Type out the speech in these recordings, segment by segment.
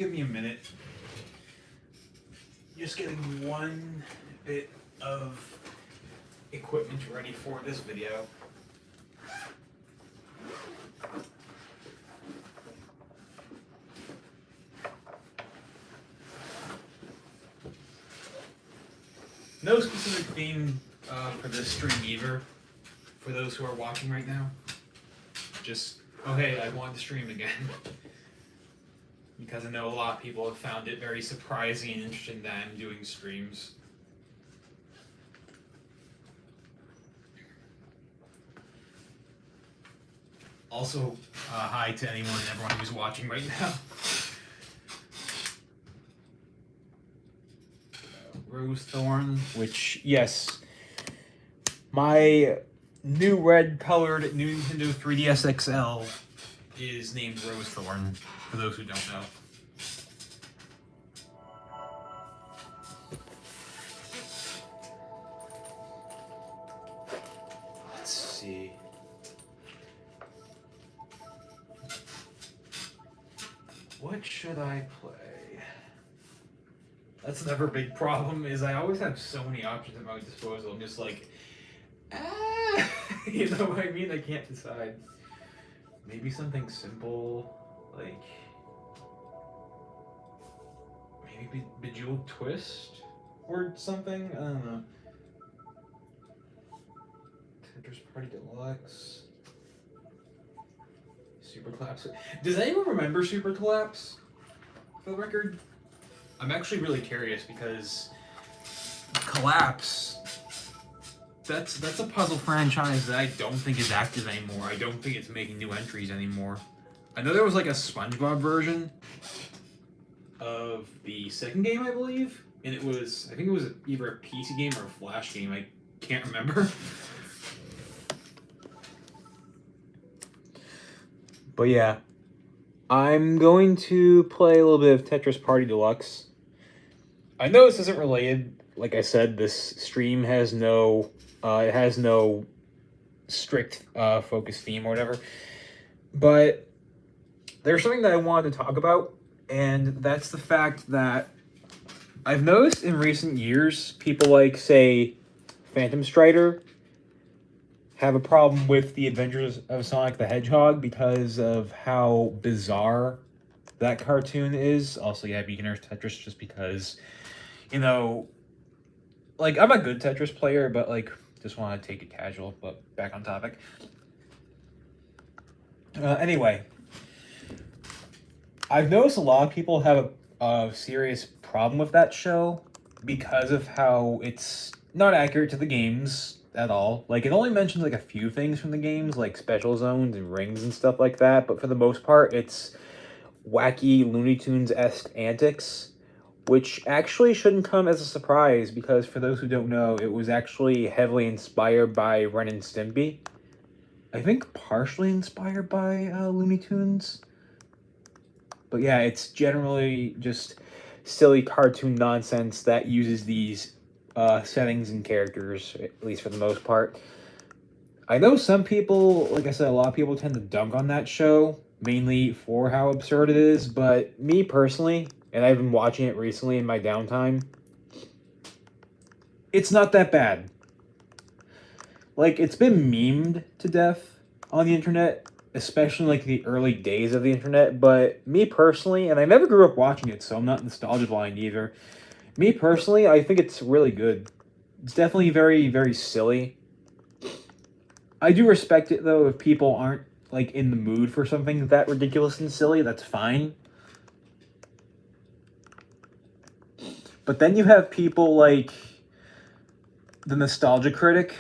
Give me a minute. Just getting one bit of equipment ready for this video. No specific theme for this stream either, for those who are watching right now. Just, oh hey, I want to stream again. Because I know a lot of people have found it very surprising and interesting that I'm doing streams. Also, hi to anyone and everyone who's watching right now. Rose Thorn, which, yes, my new red-colored new Nintendo 3DS XL is named Rose Thorn, for those who don't know. Let's see. What should I play? That's another big problem, is I always have so many options at my disposal. I'm just like, you know what I mean? I can't decide. Maybe something simple, like maybe Bejeweled Twist or something? I don't know. Tetris Party Deluxe. Super Collapse. Does anyone remember Super Collapse? For the record? I'm actually really curious because Collapse, that's a puzzle franchise that I don't think is active anymore. I don't think it's making new entries anymore. I know there was like a SpongeBob version of the second game, I believe, and I think it was either a PC game or a Flash game. I can't remember. But yeah, I'm going to play a little bit of Tetris Party Deluxe. I know this isn't related. Like I said, this stream has no strict focus theme or whatever. But there's something that I wanted to talk about, and that's the fact that I've noticed in recent years, people like, say, Phantom Strider have a problem with the Adventures of Sonic the Hedgehog because of how bizarre that cartoon is. Also, yeah, Beginner's Tetris, just because, you know, like, I'm a good Tetris player, but, like, just want to take it casual, but back on topic. Anyway, I've noticed a lot of people have a serious problem with that show because of how it's not accurate to the games at all. Like, it only mentions like a few things from the games, like special zones and rings and stuff like that, but for the most part, it's wacky Looney Tunes-esque antics, which actually shouldn't come as a surprise because, for those who don't know, it was actually heavily inspired by Ren and Stimpy. I think partially inspired by Looney Tunes. But yeah, it's generally just silly cartoon nonsense that uses these settings and characters, at least for the most part. I know some people, like I said, a lot of people tend to dunk on that show, mainly for how absurd it is, but me personally, and I've been watching it recently in my downtime, it's not that bad. Like, it's been memed to death on the internet, especially like the early days of the internet, but me personally, and I never grew up watching it, so I'm not nostalgia blind either. Me personally, I think it's really good. It's definitely very, very silly. I do respect it, though, if people aren't, like, in the mood for something that ridiculous and silly, that's fine. But then you have people like the Nostalgia Critic,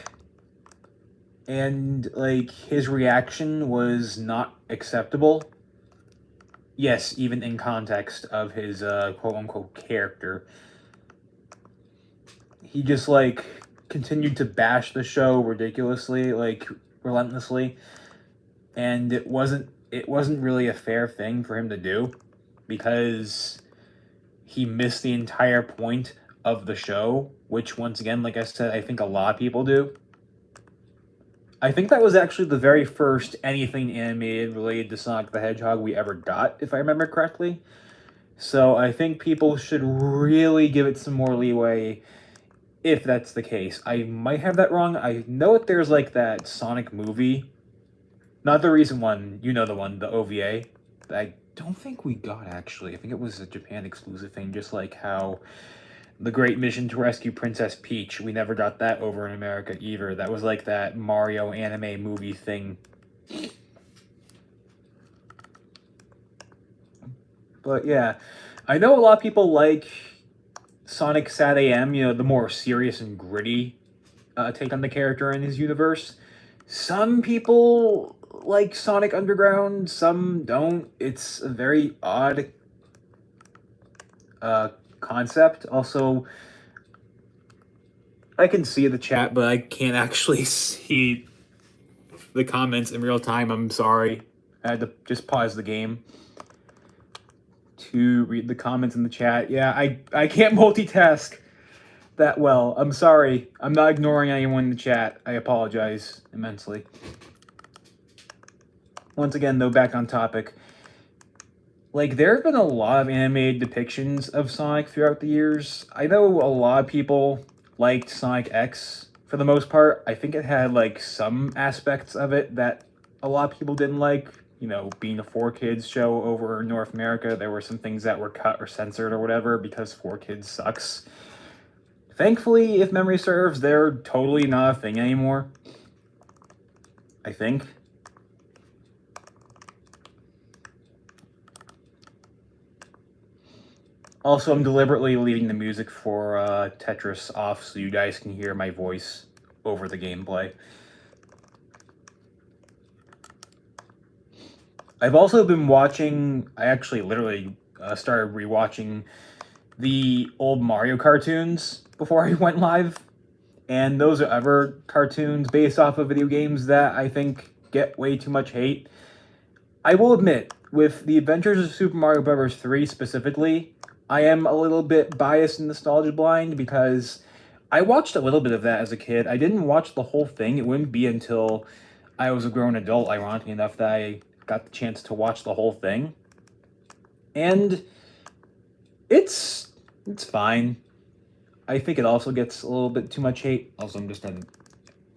and, like, his reaction was not acceptable. Yes, even in context of his quote-unquote character. He just, like, continued to bash the show ridiculously, like, relentlessly, and it wasn't really a fair thing for him to do, because he missed the entire point of the show, which, once again, like I said, I think a lot of people do. I think that was actually the very first anything animated related to Sonic the Hedgehog we ever got, if I remember correctly. So I think people should really give it some more leeway if that's the case. I might have that wrong. I know that there's like that Sonic movie, not the recent one, you know the one, the OVA. That I don't think we got actually. I think it was a Japan exclusive thing, just like how the Great Mission to Rescue Princess Peach, we never got that over in America either. That was like that Mario anime movie thing. But yeah, I know a lot of people like Sonic Sat AM, you know, the more serious and gritty take on the character in his universe. Some people like Sonic Underground, some don't. It's a very odd concept. Also, I can see the chat, but I can't actually see the comments in real time. I'm sorry. I had to just pause the game to read the comments in the chat. Yeah, I can't multitask that well. I'm sorry. I'm not ignoring anyone in the chat. I apologize immensely. Once again, though, back on topic. Like, there have been a lot of animated depictions of Sonic throughout the years. I know a lot of people liked Sonic X for the most part. I think it had, like, some aspects of it that a lot of people didn't like. You know, being a 4Kids show over in North America, there were some things that were cut or censored or whatever because 4Kids sucks. Thankfully, if memory serves, they're totally not a thing anymore. I think. Also, I'm deliberately leaving the music for Tetris off so you guys can hear my voice over the gameplay. I've also been watching, I actually literally started rewatching the old Mario cartoons before I went live. And those are other cartoons based off of video games that I think get way too much hate. I will admit, with The Adventures of Super Mario Bros. 3 specifically, I am a little bit biased and nostalgia blind because I watched a little bit of that as a kid. I didn't watch the whole thing. It wouldn't be until I was a grown adult, ironically enough, that I got the chance to watch the whole thing. And it's fine. I think it also gets a little bit too much hate. Also, I'm just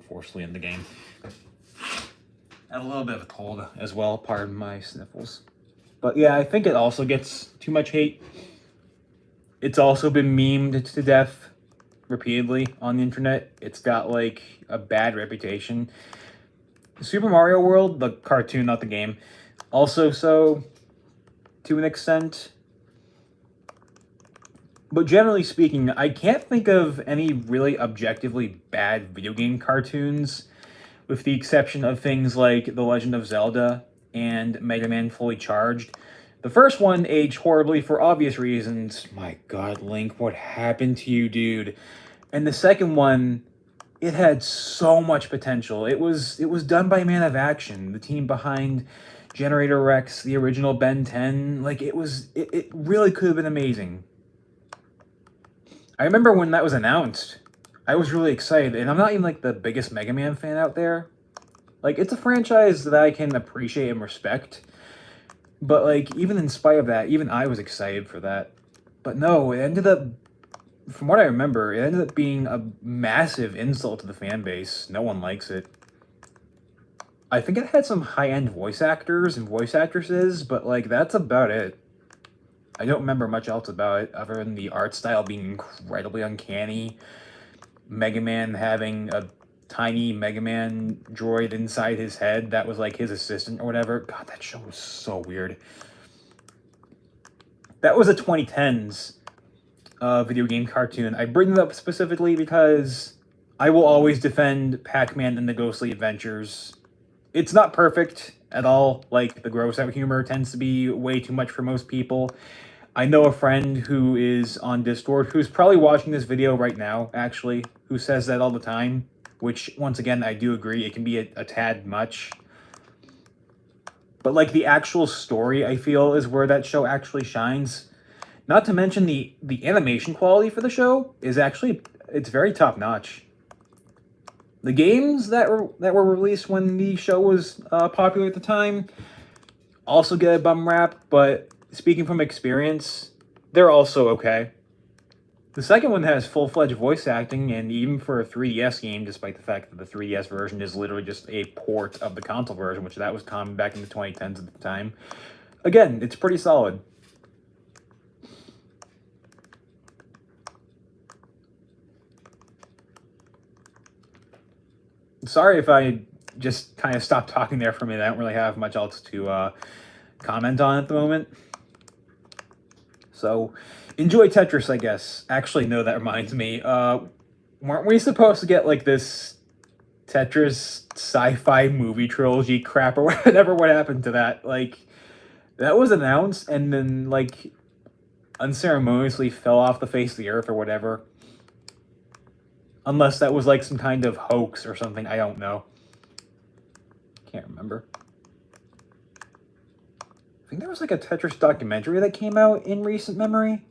forcefully in the game. I have a little bit of a cold as well, pardon my sniffles. But yeah, I think it also gets too much hate. It's also been memed to death repeatedly on the internet. It's got like a bad reputation. Super Mario World, the cartoon, not the game, also so to an extent. But generally speaking, I can't think of any really objectively bad video game cartoons, with the exception of things like The Legend of Zelda and Mega Man Fully Charged. The first one aged horribly for obvious reasons. My god, Link, what happened to you, dude? And the second one, it had so much potential. It was done by Man of Action, the team behind Generator Rex, the original Ben 10. Like, it really could have been amazing. I remember when that was announced, I was really excited, and I'm not even like the biggest Mega Man fan out there. Like, it's a franchise that I can appreciate and respect, but like, even in spite of that, even I was excited for that. But no, it ended up, from what I remember, it ended up being a massive insult to the fan base. No one likes it. I think it had some high-end voice actors and voice actresses, but like, that's about it. I don't remember much else about it, other than the art style being incredibly uncanny. Mega Man having a tiny Mega Man droid inside his head that was like his assistant or whatever. God, that show was so weird. That was a 2010s video game cartoon. I bring it up specifically because I will always defend Pac-Man and the Ghostly Adventures. It's not perfect at all. Like, the gross out humor tends to be way too much for most people. I know a friend who is on Discord who's probably watching this video right now, actually, who says that all the time, which, once again, I do agree, it can be a tad much. But, like, the actual story, I feel, is where that show actually shines. Not to mention the animation quality for the show is actually, it's very top-notch. The games that were released when the show was popular at the time also get a bum rap, but speaking from experience, they're also okay. The second one has full-fledged voice acting, and even for a 3DS game, despite the fact that the 3DS version is literally just a port of the console version, which that was common back in the 2010s at the time. Again, it's pretty solid. Sorry if I just kind of stopped talking there for a minute. I don't really have much else to comment on at the moment. So, enjoy Tetris, I guess. Actually, no, that reminds me. Weren't we supposed to get like this Tetris sci-fi movie trilogy crap or whatever? What happened to that? Like, that was announced and then like unceremoniously fell off the face of the earth or whatever. Unless that was like some kind of hoax or something, I don't know. Can't remember. I think there was like a Tetris documentary that came out in recent memory.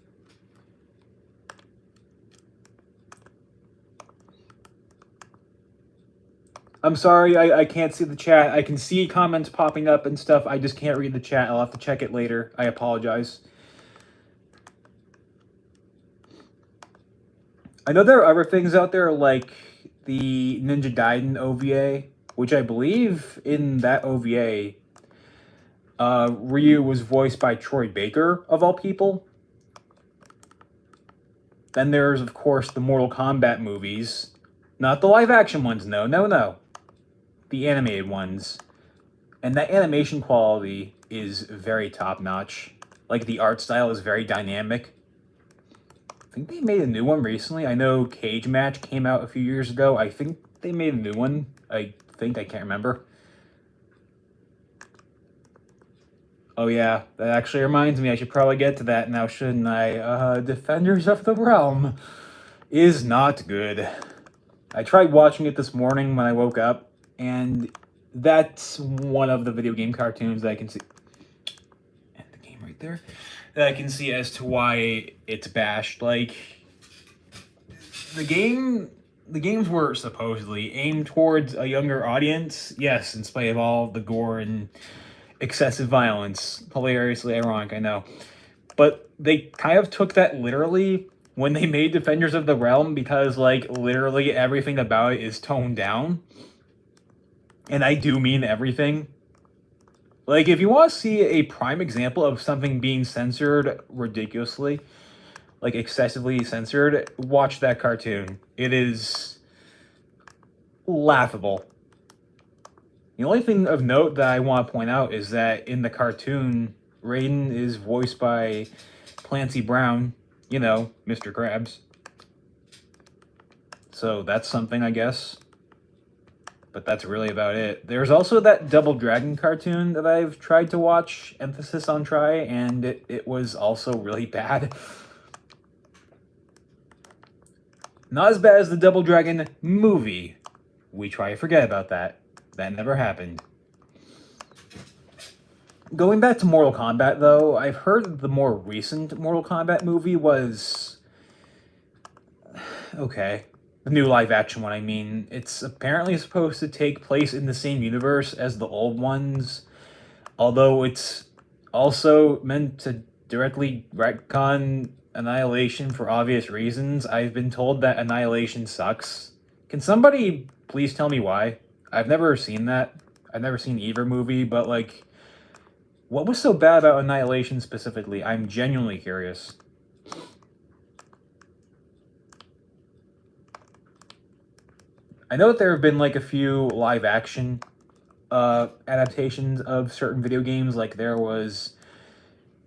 I'm sorry, I can't see the chat. I can see comments popping up and stuff. I just can't read the chat. I'll have to check it later. I apologize. I know there are other things out there like the Ninja Gaiden OVA, which I believe in that OVA, Ryu was voiced by Troy Baker, of all people. Then there's, of course, the Mortal Kombat movies. Not the live-action ones, no, no, no. The animated ones. And that animation quality is very top-notch. Like, the art style is very dynamic. I think they made a new one recently. I know Cage Match came out a few years ago. I think they made a new one. I can't remember. Oh yeah, that actually reminds me, I should probably get to that now, shouldn't I? Defenders of the Realm is not good. I tried watching it this morning when I woke up, and that's one of the video game cartoons that I can see. And the game right there. That I can see as to why it's bashed. Like, the games were supposedly aimed towards a younger audience, yes, in spite of all the gore and excessive violence. Hilariously ironic, I know. But they kind of took that literally when they made Defenders of the Realm, because, like, literally everything about it is toned down. And I do mean everything. Like, if you want to see a prime example of something being censored ridiculously, like excessively censored, watch that cartoon. It is laughable. The only thing of note that I want to point out is that in the cartoon, Raiden is voiced by Clancy Brown, you know, Mr. Krabs. So that's something, I guess. But that's really about it. There's also that Double Dragon cartoon that I've tried to watch, emphasis on try, and it was also really bad. Not as bad as the Double Dragon movie. We try to forget about that. That never happened. Going back to Mortal Kombat, though, I've heard the more recent Mortal Kombat movie was okay. The new live-action one, I mean. It's apparently supposed to take place in the same universe as the old ones, although it's also meant to directly retcon Annihilation for obvious reasons. I've been told that Annihilation sucks. Can somebody please tell me why? I've never seen that. I've never seen either movie, but, like, what was so bad about Annihilation specifically? I'm genuinely curious. I know that there have been, like, a few live-action adaptations of certain video games. Like, there was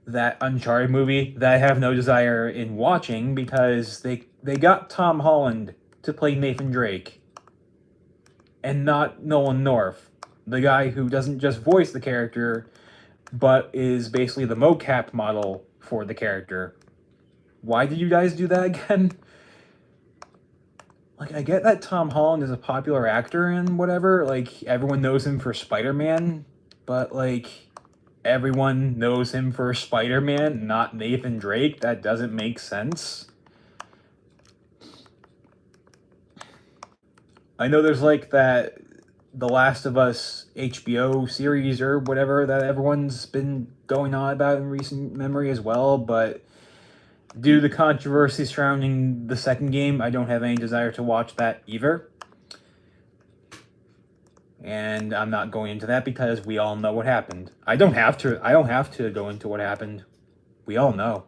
that Uncharted movie that I have no desire in watching because they got Tom Holland to play Nathan Drake and not Nolan North, the guy who doesn't just voice the character, but is basically the mocap model for the character. Why did you guys do that again? Like, I get that Tom Holland is a popular actor and whatever, like, everyone knows him for Spider-Man, but, like, everyone knows him for Spider-Man, not Nathan Drake? That doesn't make sense. I know there's, like, that The Last of Us HBO series or whatever that everyone's been going on about in recent memory as well, but Due to the controversy surrounding the second game, I don't have any desire to watch that either. And I'm not going into that because we all know what happened. I don't have to go into what happened. We all know.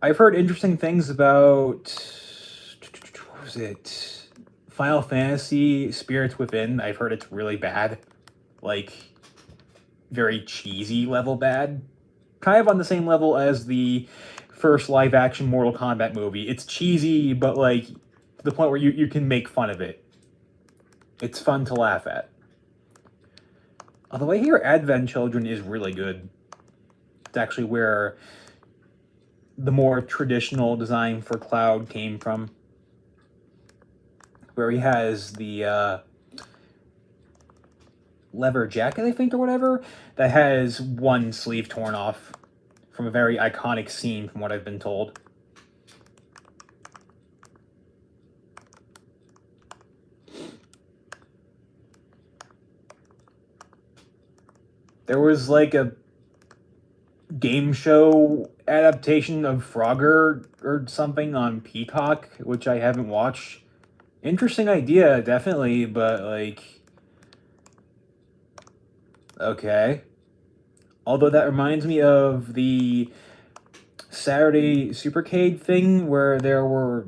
I've heard interesting things about, what was it? Final Fantasy Spirits Within. I've heard it's really bad. Like, very cheesy level bad. Kind of on the same level as the first live action Mortal Kombat movie. It's cheesy, but like to the point where you can make fun of it. It's fun to laugh at. Although I hear Advent Children is really good. It's actually where the more traditional design for Cloud came from. Where he has the leather jacket, I think, or whatever, that has one sleeve torn off from a very iconic scene, from what I've been told. There was like a game show adaptation of Frogger or something on Peacock, which I haven't watched. Interesting idea, definitely, but like, okay. Although that reminds me of the Saturday Supercade thing where there were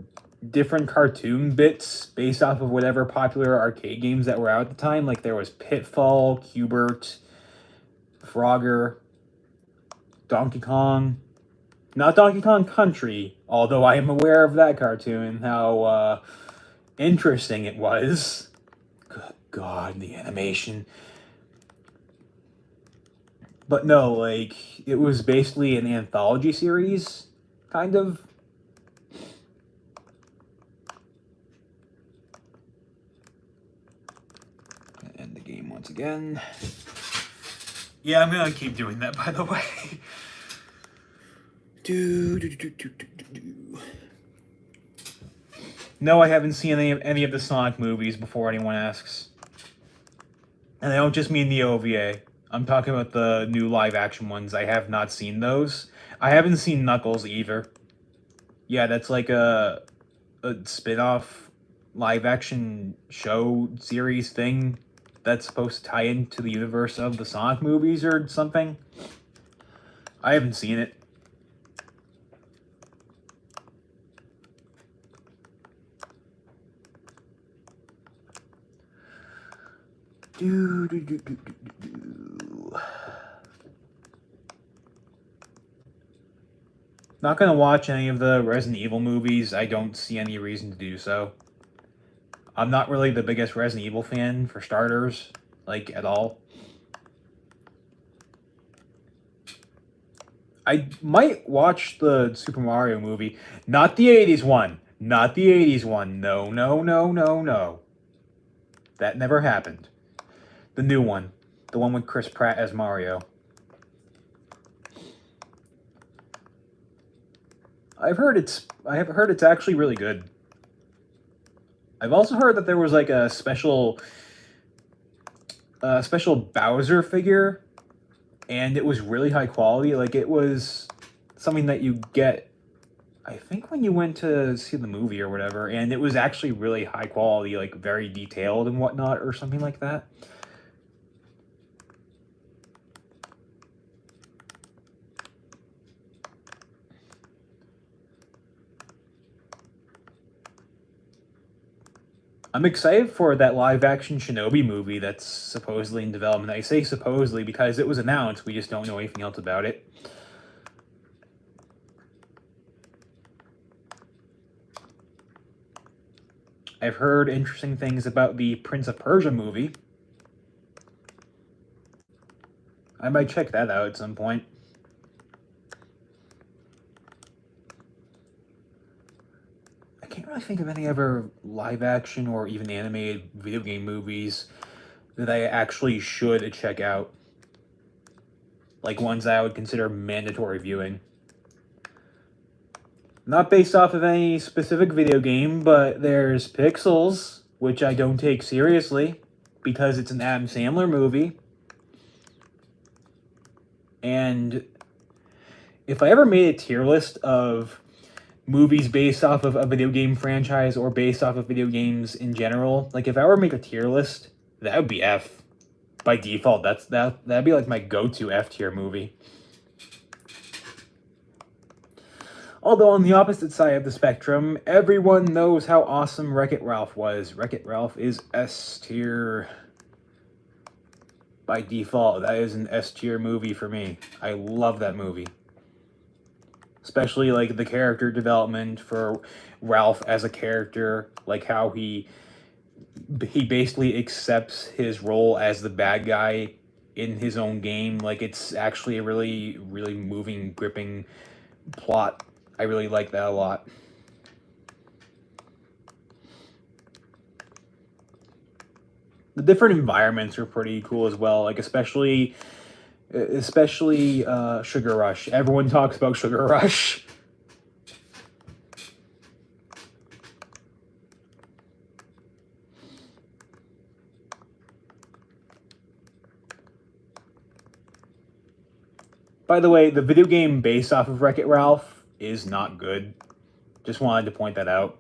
different cartoon bits based off of whatever popular arcade games that were out at the time. Like there was Pitfall, Cubert, Frogger, Donkey Kong. Not Donkey Kong Country, although I am aware of that cartoon, how interesting it was. Good God, the animation. But no, like, it was basically an anthology series, kind of. End the game once again. Yeah, I'm gonna keep doing that, by the way. No, I haven't seen any of the Sonic movies before anyone asks. And I don't just mean the OVA. I'm talking about the new live-action ones. I have not seen those. I haven't seen Knuckles either. Yeah, that's like a spin-off live-action show series thing that's supposed to tie into the universe of the Sonic movies or something. I haven't seen it. Not gonna watch any of the Resident Evil movies. I don't see any reason to do so. I'm not really the biggest Resident Evil fan, for starters, like, at all. I might watch the Super Mario movie. Not the 80s one. Not the 80s one. No, no, no, no, no. That never happened. The new one. The one with Chris Pratt as Mario. I have heard it's actually really good. I've also heard that there was like a special Bowser figure, and it was really high quality. Like it was something that you get, I think, when you went to see the movie or whatever, and it was actually really high quality, like very detailed and whatnot, or something like that. I'm excited for that live-action Shinobi movie that's supposedly in development. I say supposedly because it was announced. We just don't know anything else about it. I've heard interesting things about the Prince of Persia movie. I might check that out at some point. I can't really think of any other live-action or even animated video game movies that I actually should check out. Like ones that I would consider mandatory viewing. Not based off of any specific video game, but there's Pixels, which I don't take seriously because it's an Adam Sandler movie. And if I ever made a tier list of movies based off of a video game franchise or based off of video games in general, like if I were to make a tier list, that would be F by default. That'd be like my go-to F tier movie. Although on the opposite side of the spectrum, everyone knows how awesome Wreck-It Ralph was. Wreck-It Ralph is S tier by default. That is an S tier movie for me. I love that movie. Especially like the character development for Ralph as a character, like how he basically accepts his role as the bad guy in his own game. Like it's actually a really really moving, gripping plot. I really like that a lot. The different environments are pretty cool as well, like especially Sugar Rush. Everyone talks about Sugar Rush. By the way, the video game based off of Wreck-It Ralph is not good. Just wanted to point that out.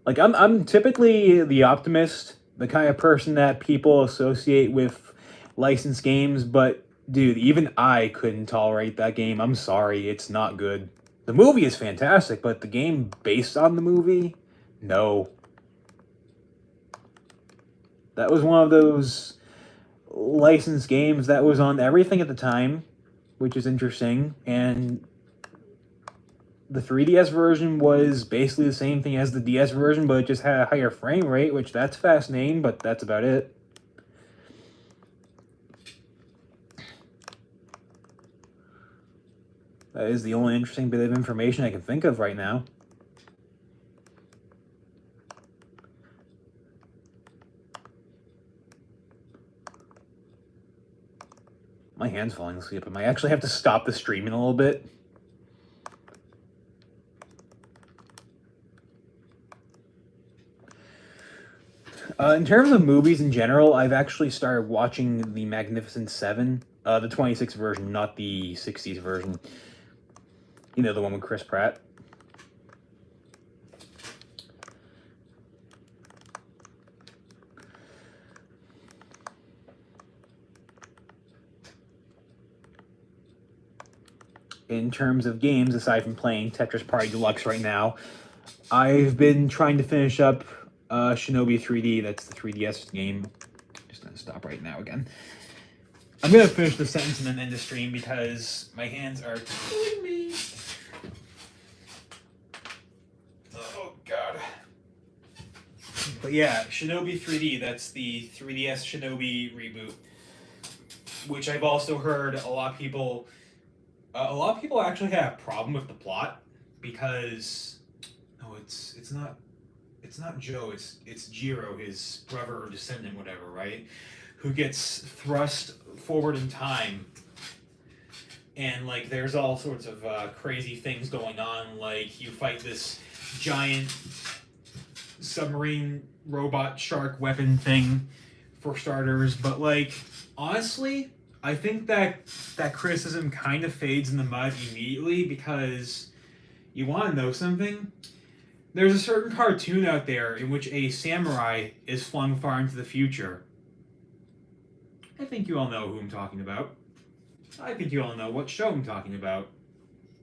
Like I'm typically the optimist, the kind of person that people associate with licensed games, but dude, even I couldn't tolerate that game. I'm sorry, it's not good. The movie is fantastic, but the game based on the movie, no. That was one of those licensed games that was on everything at the time, which is interesting, and the 3DS version was basically the same thing as the DS version, but it just had a higher frame rate, which that's fascinating, but that's about it. That is the only interesting bit of information I can think of right now. My hand's falling asleep. I might actually have to stop the stream in a little bit. In terms of movies in general, I've actually started watching The Magnificent Seven, the 26 version, not the 60s version. You know, the one with Chris Pratt. In terms of games, aside from playing Tetris Party Deluxe right now, I've been trying to finish up Shinobi 3D. That's the 3DS game. Just gonna stop right now again. I'm gonna finish the sentence and then end the stream because my hands are killing me. Oh god. But yeah, Shinobi 3D. That's the 3DS Shinobi reboot, which I've also heard a lot of people actually have a problem with the plot because it's not Joe, it's Jiro, his brother or descendant, whatever, right? Who gets thrust forward in time, and like there's all sorts of crazy things going on. Like you fight this giant submarine robot shark weapon thing, for starters. But like honestly, I think that criticism kind of fades in the mud immediately because you want to know something? There's a certain cartoon out there in which a samurai is flung far into the future. I think you all know who I'm talking about. I think you all know what show I'm talking about.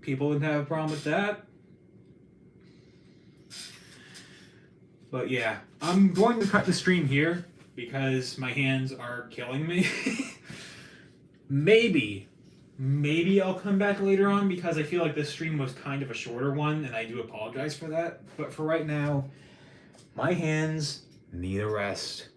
People didn't have a problem with that. But yeah, I'm going to cut the stream here because my hands are killing me. Maybe I'll come back later on because I feel like this stream was kind of a shorter one, and I do apologize for that. But for right now, my hands need a rest.